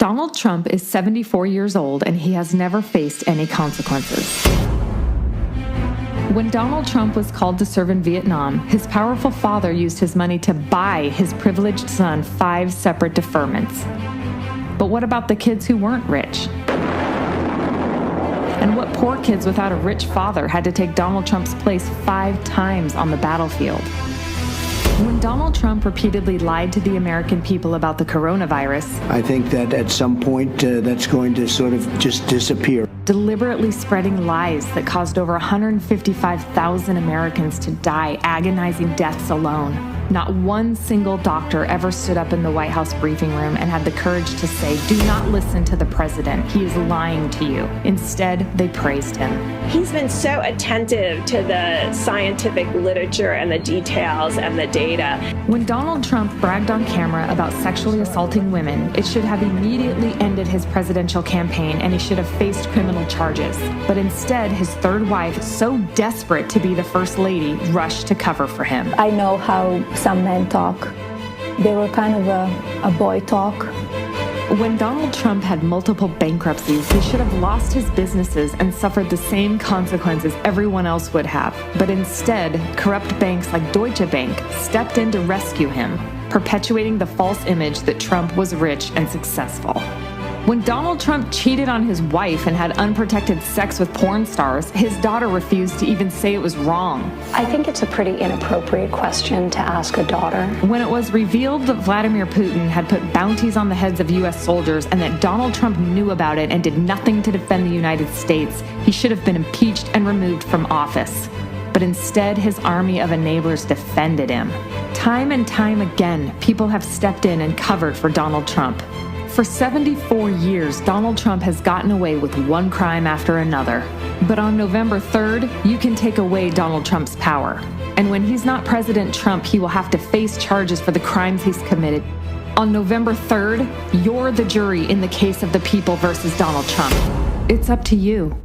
Donald Trump is 74 years old and he has never faced any consequences. When Donald Trump was called to serve in Vietnam, his powerful father used his money to buy his privileged son 5 separate deferments. But what about the kids who weren't rich? And what poor kids without a rich father had to take Donald Trump's place 5 times on the battlefield? When Donald Trump repeatedly lied to the American people about the coronavirus, I think that at some point that's going to sort of just disappear. Deliberately spreading lies that caused over 155,000 Americans to die agonizing deaths alone. Not one single doctor ever stood up in the White House briefing room and had the courage to say, "Do not listen to the president. He is lying to you." Instead, they praised him. He's been so attentive to the scientific literature and the details and the data. When Donald Trump bragged on camera about sexually assaulting women, it should have immediately ended his presidential campaign and he should have faced criminal charges. But instead, his third wife, so desperate to be the first lady, rushed to cover for him. I know how some men talk. They were kind of a boy talk. When Donald Trump had multiple bankruptcies, he should have lost his businesses and suffered the same consequences everyone else would have. But instead, corrupt banks like Deutsche Bank stepped in to rescue him, perpetuating the false image that Trump was rich and successful. When Donald Trump cheated on his wife and had unprotected sex with porn stars, his daughter refused to even say it was wrong. I think it's a pretty inappropriate question to ask a daughter. When it was revealed that Vladimir Putin had put bounties on the heads of U.S. soldiers and that Donald Trump knew about it and did nothing to defend the United States, he should have been impeached and removed from office. But instead, his army of enablers defended him. Time and time again, people have stepped in and covered for Donald Trump. For 74 years, Donald Trump has gotten away with one crime after another. But on November 3rd, you can take away Donald Trump's power. And when he's not President Trump, he will have to face charges for the crimes he's committed. On November 3rd, you're the jury in the case of the people versus Donald Trump. It's up to you.